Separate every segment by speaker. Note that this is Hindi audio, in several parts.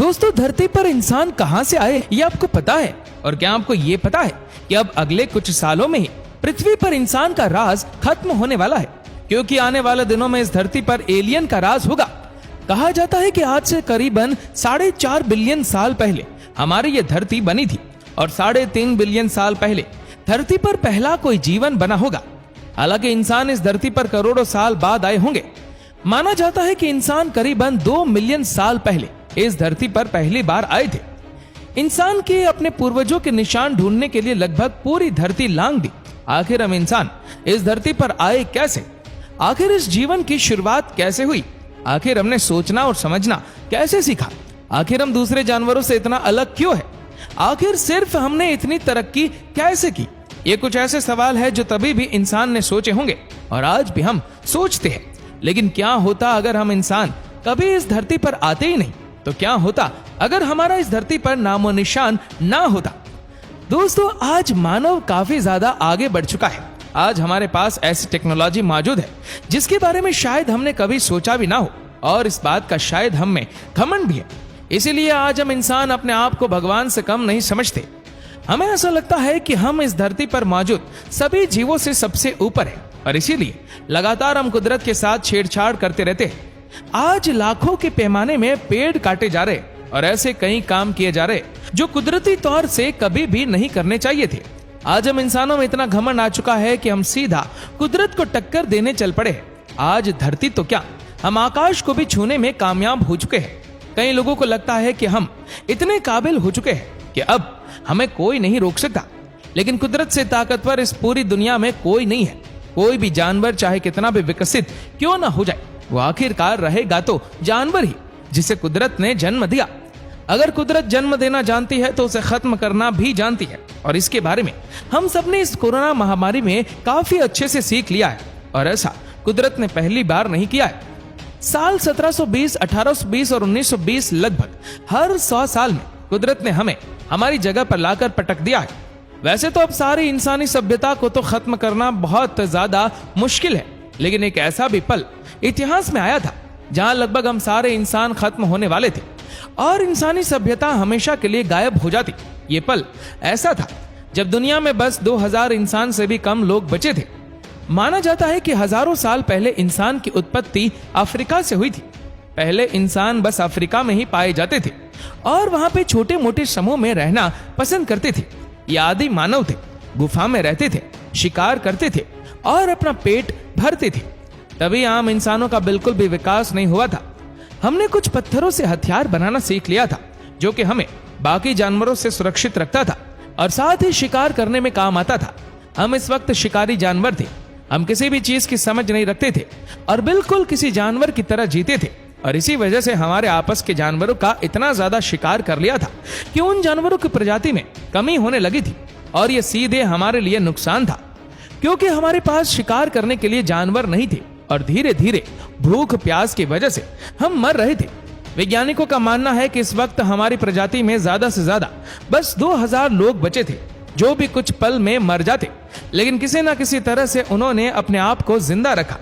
Speaker 1: दोस्तों, धरती पर इंसान कहां से आए ये आपको पता है? और क्या आपको ये पता है कि अब अगले कुछ सालों में ही पृथ्वी पर इंसान का राज खत्म होने वाला है, क्योंकि आने वाले दिनों में इस धरती पर एलियन का राज होगा। कहा जाता है कि आज से करीबन 4.5 बिलियन साल पहले हमारी ये धरती बनी थी और 3.5 बिलियन साल पहले धरती पर पहला कोई जीवन बना होगा। हालांकि इंसान इस धरती पर करोड़ों साल बाद आए होंगे। माना जाता है कि इंसान करीबन 2 मिलियन साल पहले इस धरती पर पहली बार आए थे। इंसान के अपने पूर्वजों के निशान ढूंढने के लिए लगभग पूरी धरती लांग दी। आखिर हम इंसान इस धरती पर आए कैसे? आखिर इस जीवन की शुरुआत कैसे हुई? आखिर हमने सोचना और समझना कैसे सीखा? आखिर हम दूसरे जानवरों से इतना अलग क्यों है? आखिर सिर्फ हमने इतनी तरक्की कैसे की? ये कुछ ऐसे सवाल है जो तभी भी इंसान ने सोचे होंगे और आज भी हम सोचते हैं। लेकिन क्या होता अगर हम इंसान कभी इस धरती पर आते ही नहीं? तो क्या होता अगर हमारा इस धरती पर नामो निशान ना होता? दोस्तों, आज मानव काफी ज्यादा आगे बढ़ चुका है। आज हमारे पास ऐसी टेक्नोलॉजी मौजूद है जिसके बारे में शायद हमने कभी सोचा भी ना हो, और इस बात का शायद हम में घमंड भी है। इसीलिए आज हम इंसान अपने आप को भगवान से कम नहीं समझते। हमें ऐसा लगता है कि हम इस धरती पर मौजूद सभी जीवों से सबसे ऊपर है, और इसीलिए लगातार हम कुदरत के साथ छेड़छाड़ करते रहते हैं। आज लाखों के पैमाने में पेड़ काटे जा रहे और ऐसे कई काम किए जा रहे जो कुदरती तौर से कभी भी नहीं करने चाहिए थे। आज हम इंसानों में इतना घमंड आ चुका है कि हम सीधा कुदरत को टक्कर देने चल पड़े हैं। आज धरती तो क्या, हम आकाश को भी छूने में कामयाब हो चुके हैं। कई लोगों को लगता है कि हम इतने काबिल हो चुके हैं कि अब हमें कोई नहीं रोक सकता, लेकिन कुदरत से ताकतवर इस पूरी दुनिया में कोई नहीं है। कोई भी जानवर चाहे कितना भी विकसित क्यों ना हो जाए, वो आखिरकार रहेगा तो जानवर ही जिसे कुदरत ने जन्म दिया। अगर कुदरत जन्म देना जानती है तो उसे खत्म करना भी जानती है, और इसके बारे में हम सबने इस कोरोना महामारी में काफी अच्छे से सीख लिया है। और ऐसा कुदरत ने पहली बार नहीं किया है। साल 1720, 1820 और 1920 लगभग हर 100 साल में कुदरत ने हमें हमारी जगह पर लाकर पटक दिया है। वैसे तो अब सारी इंसानी सभ्यता को तो खत्म करना बहुत ज्यादा मुश्किल है, लेकिन एक ऐसा भी पल इतिहास में आया था जहां लगभग हम सारे इंसान खत्म होने वाले थे और इंसानी सभ्यता हमेशा के लिए गायब हो जाती। ये पल ऐसा था जब दुनिया में बस 2000 इंसान से भी कम लोग बचे थे। माना जाता है कि हजारों साल पहले इंसान की उत्पत्ति अफ्रीका से हुई थी। पहले इंसान बस अफ्रीका में ही पाए जाते थे और वहां पे छोटे मोटे समूह में रहना पसंद करते थे। ये आदि मानव थे, गुफा में रहते थे, शिकार करते थे और अपना पेट भरते थे। तभी आम इंसानों का बिल्कुल भी विकास नहीं हुआ था। हमने कुछ पत्थरों से हथियार बनाना सीख लिया था, जो कि हमें बाकी जानवरों से सुरक्षित रखता था और साथ ही शिकार करने में काम आता था। हम इस वक्त शिकारी जानवर थे। हम किसी भी चीज की समझ नहीं रखते थे और बिल्कुल किसी जानवर की तरह जीते थे, और इसी वजह से हमारे आपस के जानवरों का इतना ज्यादा शिकार कर लिया था कि उन जानवरों की प्रजाति में कमी होने लगी थी। और यह सीधे हमारे लिए नुकसान था, क्योंकि हमारे पास शिकार करने के लिए जानवर नहीं थे और धीरे धीरे भूख प्यास की वजह से हम मर रहे थे। वैज्ञानिकों का मानना है कि इस वक्त हमारी प्रजाति में ज्यादा से ज्यादा बस 2000 लोग बचे थे, जो भी कुछ पल में मर जाते। लेकिन किसी ना किसी तरह से उन्होंने अपने आप को जिंदा रखा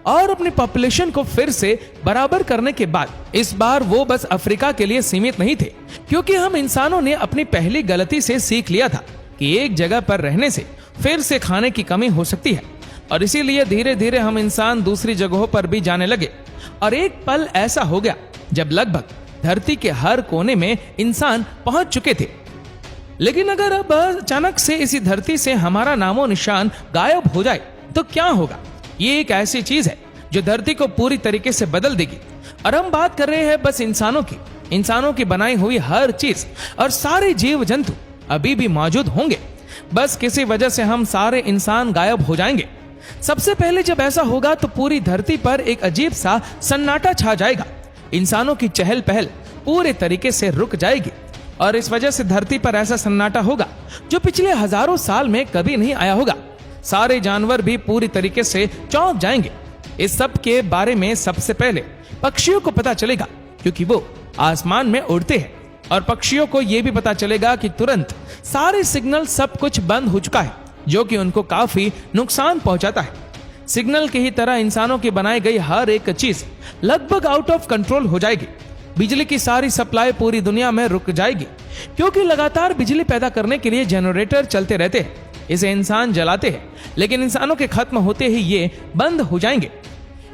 Speaker 1: और अपनी पॉपुलेशन को फिर से बराबर करने के बाद इस बार वो बस अफ्रीका के लिए सीमित नहीं थे, क्योंकि हम इंसानों ने अपनी पहली गलती से सीख लिया था कि एक जगह पर रहने से फिर से खाने की कमी हो सकती है, और इसीलिए धीरे धीरे हम इंसान दूसरी जगहों पर भी जाने लगे। और एक पल ऐसा हो गया जब लगभग धरती के हर कोने में इंसान पहुंच चुके थे। लेकिन अगर अब अचानक से इसी धरती से हमारा नामो निशान गायब हो जाए तो क्या होगा? ये एक ऐसी चीज है जो धरती को पूरी तरीके से बदल देगी। और हम बात कर रहे हैं बस इंसानों की बनाई हुई हर चीज और सारे जीव जंतु अभी भी मौजूद होंगे, बस किसी वजह से हम सारे इंसान गायब हो जाएंगे। सबसे पहले जब ऐसा होगा तो पूरी धरती पर एक अजीब सा सन्नाटा छा जाएगा। इंसानों की चहल पहल पूरे तरीके से रुक जाएगी, और इस वजह से धरती पर ऐसा सन्नाटा होगा जो पिछले हजारों साल में कभी नहीं आया होगा। सारे जानवर भी पूरी तरीके से चौंक जाएंगे। इस सब के बारे में सबसे पहले पक्षियों को पता चलेगा, क्योंकि वो आसमान में उड़ते हैं, और पक्षियों को यह भी पता चलेगा कि तुरंत सारे सिग्नल सब कुछ बंद हो चुका है, जो कि उनको काफी नुकसान पहुंचाता है। सिग्नल की ही तरह इंसानों की बनाई गई हर एक चीज लगभग आउट ऑफ कंट्रोल हो जाएगी, बिजली की सारी सप्लाई पूरी दुनिया में रुक जाएगी, क्योंकि लगातार बिजली पैदा करने के लिए जनरेटर चलते रहते हैं। इसे इंसान जलाते हैं, लेकिन इंसानों के खत्म होते ही ये बंद हो जाएंगे।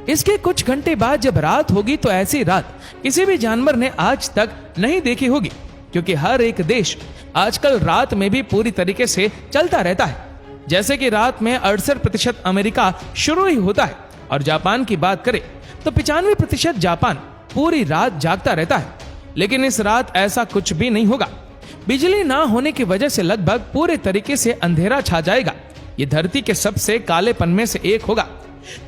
Speaker 1: इसके कुछ घंटे बाद जब रात होगी तो ऐसी रात किसी भी जानवर ने आज तक नहीं देखी होगी, क्योंकि हर एक देश आजकल रात में भी पूरी तरीके से चलता रहता है। जैसे कि रात में 68% अमेरिका शुरू ही होता है, और जापान की बात करें तो 95% जापान पूरी रात जागता रहता है। लेकिन इस रात ऐसा कुछ भी नहीं होगा। बिजली ना होने की वजह से लगभग पूरे तरीके से अंधेरा छा जाएगा। ये धरती के सबसे कालेपन में से एक होगा,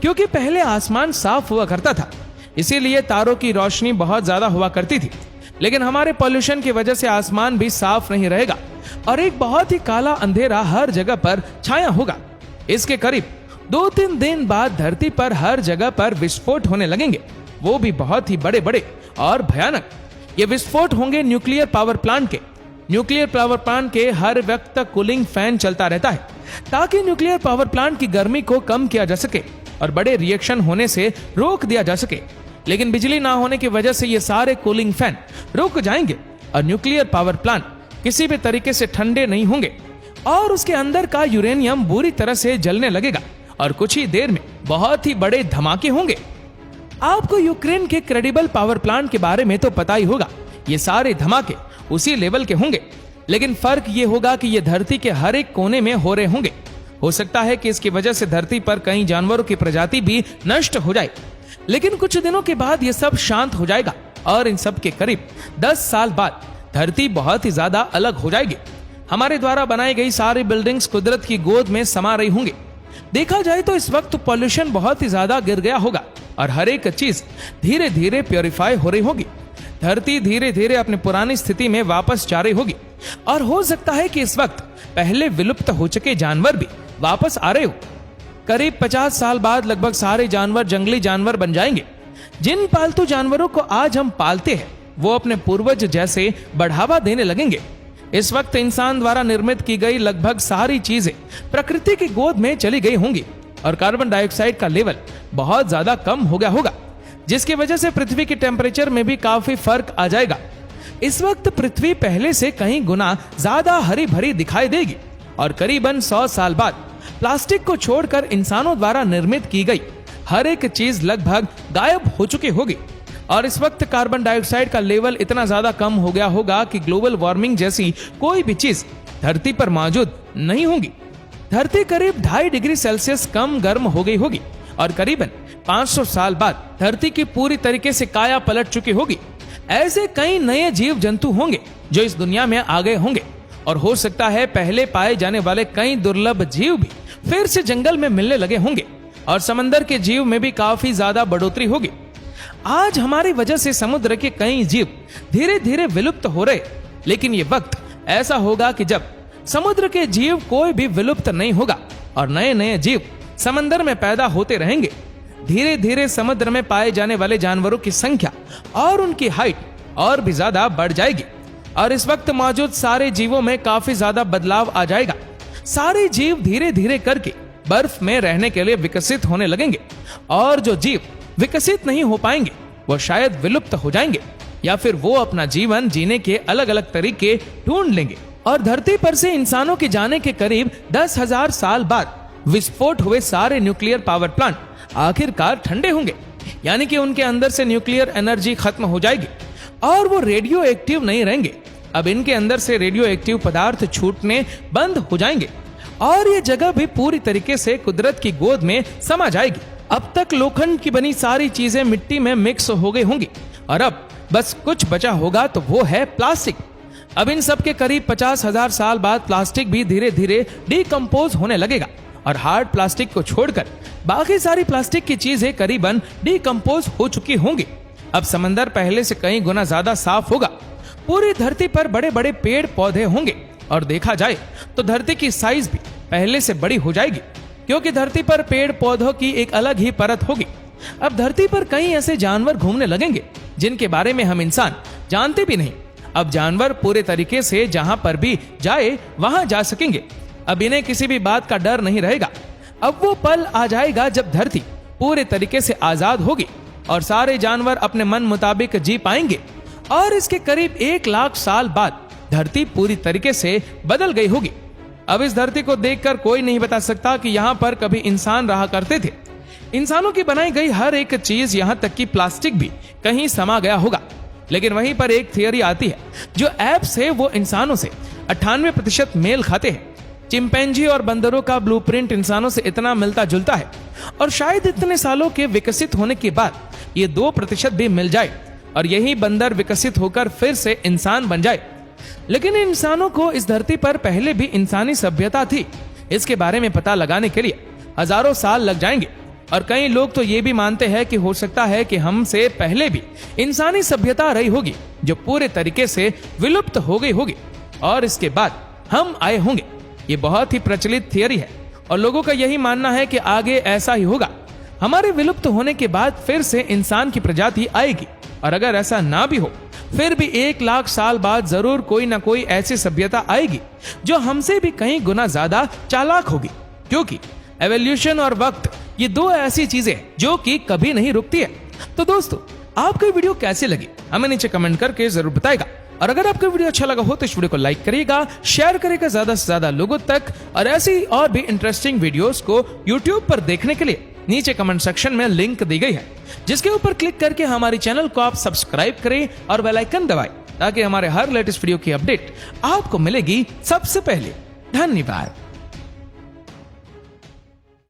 Speaker 1: क्योंकि पहले आसमान साफ हुआ करता था, इसीलिए तारों की रोशनी बहुत ज्यादा हुआ करती थी। लेकिन हमारे पॉल्यूशन की वजह से आसमान भी साफ नहीं रहेगा और एक बहुत ही काला अंधेरा हर जगह पर छाया होगा। इसके करीब 2-3 दिन बाद धरती पर हर जगह पर विस्फोट होने लगेंगे, वो भी बहुत ही बड़े बड़े और भयानक। ये विस्फोट होंगे न्यूक्लियर पावर प्लांट के। न्यूक्लियर पावर प्लांट के हर वक्त कूलिंग फैन चलता रहता है, ताकि न्यूक्लियर पावर प्लांट की गर्मी को कम किया जा सके और बड़े रिएक्शन होने से रोक दिया जा सके। लेकिन बिजली ना होने की वजह से ये सारे कूलिंग फैन रुक जाएंगे और न्यूक्लियर पावर प्लांट किसी भी तरीके से ठंडे नहीं होंगे और उसके अंदर का यूरेनियम बुरी तरह से जलने लगेगा और कुछ ही देर में बहुत ही बड़े धमाके होंगे। आपको यूक्रेन के क्रेडिबल पावर प्लांट के बारे में तो पता ही होगा। ये सारे धमाके उसी लेवल के होंगे, लेकिन फर्क ये होगा कि ये धरती के हर एक कोने में हो रहे होंगे। हो सकता है कि इसकी वजह से धरती पर कई जानवरों की प्रजाति भी नष्ट हो जाए, लेकिन कुछ दिनों के बाद ये सब शांत हो जाएगा और इन सब के करीब 10 साल बाद धरती बहुत ही ज्यादा अलग हो जाएगी। हमारे द्वारा बनाई गई सारी बिल्डिंग्स कुदरत की गोद में समा रही होंगी। देखा जाए तो इस वक्त पॉल्यूशन बहुत ही ज्यादा गिर गया होगा और हर एक चीज धीरे धीरे प्योरीफाई हो रही होगी। धरती धीरे धीरे अपनी पुरानी स्थिति में वापस जा रही होगी और हो सकता है कि इस वक्त पहले विलुप्त हो चुके जानवर भी वापस आ रहे हो। करीब 50 साल बाद लगभग सारे जानवर जंगली जानवर बन जाएंगे। जिन पालतू जानवरों को आज हम पालते हैं वो अपने पूर्वज जैसे बढ़ावा देने लगेंगे। इस वक्त इंसान द्वारा निर्मित की गई लगभग सारी चीजें प्रकृति की गोद में चली गई होंगी और कार्बन डाइऑक्साइड का लेवल बहुत ज्यादा कम हो गया होगा, जिसकी वजह से पृथ्वी के टेम्परेचर में भी काफी फर्क आ जाएगा। इस वक्त पृथ्वी पहले से कहीं गुना ज्यादा हरी भरी दिखाई देगी और करीबन 100 साल बाद प्लास्टिक को छोड़कर इंसानों द्वारा निर्मित की गई हर एक चीज लगभग गायब हो चुकी होगी और इस वक्त कार्बन डाइऑक्साइड का लेवल इतना ज्यादा कम हो गया होगा कि ग्लोबल वार्मिंग जैसी कोई भी चीज धरती पर मौजूद नहीं होगी। धरती करीब 2.5 डिग्री सेल्सियस कम गर्म हो गई होगी और करीबन 500 साल बाद धरती की पूरी तरीके से काया पलट चुकी होगी। ऐसे कई नए जीव जंतु होंगे जो इस दुनिया में आ गए होंगे और हो सकता है पहले पाए जाने वाले कई दुर्लभ जीव भी फिर से जंगल में मिलने लगे होंगे और समंदर के जीव में भी काफी ज्यादा बढ़ोतरी होगी। आज हमारी वजह से समुद्र के कई जीव धीरे धीरे विलुप्त हो रहे, लेकिन ये वक्त ऐसा होगा कि जब समुद्र के जीव कोई भी विलुप्त नहीं होगा और नए नए जीव समंदर में पैदा होते रहेंगे। धीरे धीरे समुद्र में पाए जाने वाले जानवरों की संख्या और उनकी हाइट और भी ज्यादा बढ़ जाएगी और इस वक्त मौजूद सारे जीवों में काफी ज्यादा बदलाव आ जाएगा। सारे जीव धीरे धीरे करके बर्फ में रहने के लिए विकसित होने लगेंगे और जो जीव विकसित नहीं हो पाएंगे वो शायद विलुप्त हो जाएंगे या फिर वो अपना जीवन जीने के अलग अलग तरीके ढूंढ लेंगे और धरती पर से इंसानों के जाने के करीब 10,000 साल बाद विस्फोट हुए सारे न्यूक्लियर पावर प्लांट आखिरकार ठंडे होंगे, यानी कि उनके अंदर से न्यूक्लियर एनर्जी खत्म हो जाएगी और वो रेडियो एक्टिव नहीं रहेंगे। अब इनके अंदर से रेडियो एक्टिव पदार्थ छूटने बंद हो जाएंगे और ये जगह भी पूरी तरीके से कुदरत की गोद में समा जाएगी। अब तक लोखंड की बनी सारी चीजें मिट्टी में मिक्स हो गई होंगी और अब बस कुछ बचा होगा तो वो है प्लास्टिक। अब इन सब के करीब 50,000 साल बाद प्लास्टिक भी धीरे धीरे डिकम्पोज होने लगेगा और हार्ड प्लास्टिक को छोड़कर बाकी सारी प्लास्टिक की चीजें करीबन डिकम्पोज हो चुकी होंगी। अब समंदर पहले से कई गुना ज्यादा साफ होगा। पूरी धरती पर बड़े बड़े पेड़ पौधे होंगे और देखा जाए तो धरती की साइज भी पहले से बड़ी हो जाएगी, क्योंकि धरती पर पेड़ पौधों की एक अलग ही परत होगी। अब धरती पर कई ऐसे जानवर घूमने लगेंगे जिनके बारे में हम इंसान जानते भी नहीं। अब जानवर पूरे तरीके से जहां पर भी जाए वहां जा सकेंगे। अब इन्हें किसी भी बात का डर नहीं रहेगा। अब वो पल आ जाएगा जब धरती पूरे तरीके से आजाद होगी और सारे जानवर अपने मन मुताबिक जी पाएंगे। और धरती और इसके करीब 1 लाख साल बाद धरती पूरी तरीके से बदल गई होगी। अब इस धरती को देखकर कोई नहीं बता सकता कि यहाँ पर कभी इंसान रहा करते थे। इंसानों की बनाई गई हर एक चीज, यहाँ तक कि प्लास्टिक भी कहीं समा गया होगा। लेकिन वहीं पर एक थियरी आती है, जो एप्स है वो इंसानों से 98% मेल खाते हैं। चिंपैंजी और बंदरों का ब्लूप्रिंट इंसानों से इतना मिलता जुलता है, और शायद इतने सालों के विकसित होने के बाद ये 2% भी मिल जाए और यही बंदर विकसित होकर फिर से इंसान बन जाए। लेकिन इंसानों को इस धरती पर पहले भी इंसानी सभ्यता थी, इसके बारे में पता लगाने के लिए हजारों साल लग जाएंगे। और कई लोग तो ये भी मानते हैं कि हो सकता है कि हमसे पहले भी इंसानी सभ्यता रही होगी, जो पूरे तरीके से विलुप्त हो गई होगी और इसके बाद हम आए होंगे। ये बहुत ही प्रचलित थियरी है और लोगों का यही मानना है कि आगे ऐसा ही होगा। हमारे विलुप्त होने के बाद फिर से इंसान की प्रजाति आएगी, और अगर ऐसा ना भी हो फिर भी 1 लाख साल बाद जरूर कोई ना कोई ऐसी सभ्यता आएगी जो हमसे भी कहीं गुना ज्यादा चालाक होगी, क्योंकि एवोल्यूशन और वक्त ये 2 ऐसी चीजें जो कि कभी नहीं रुकती है। तो दोस्तों, आपको वीडियो कैसी लगी हमें नीचे कमेंट करके जरूर बताएगा, और अगर आपको वीडियो अच्छा लगा हो तो इस वीडियो को लाइक करिएगा, शेयर करिएगा ज्यादा से ज्यादा लोगों तक, और ऐसी और भी इंटरेस्टिंग वीडियोस को YouTube पर देखने के लिए नीचे कमेंट सेक्शन में लिंक दी गई है, जिसके ऊपर क्लिक करके हमारे चैनल को आप सब्सक्राइब करें और बेल आइकन दबाएं, ताकि हमारे हर लेटेस्ट वीडियो की अपडेट आपको मिलेगी सबसे पहले। धन्यवाद।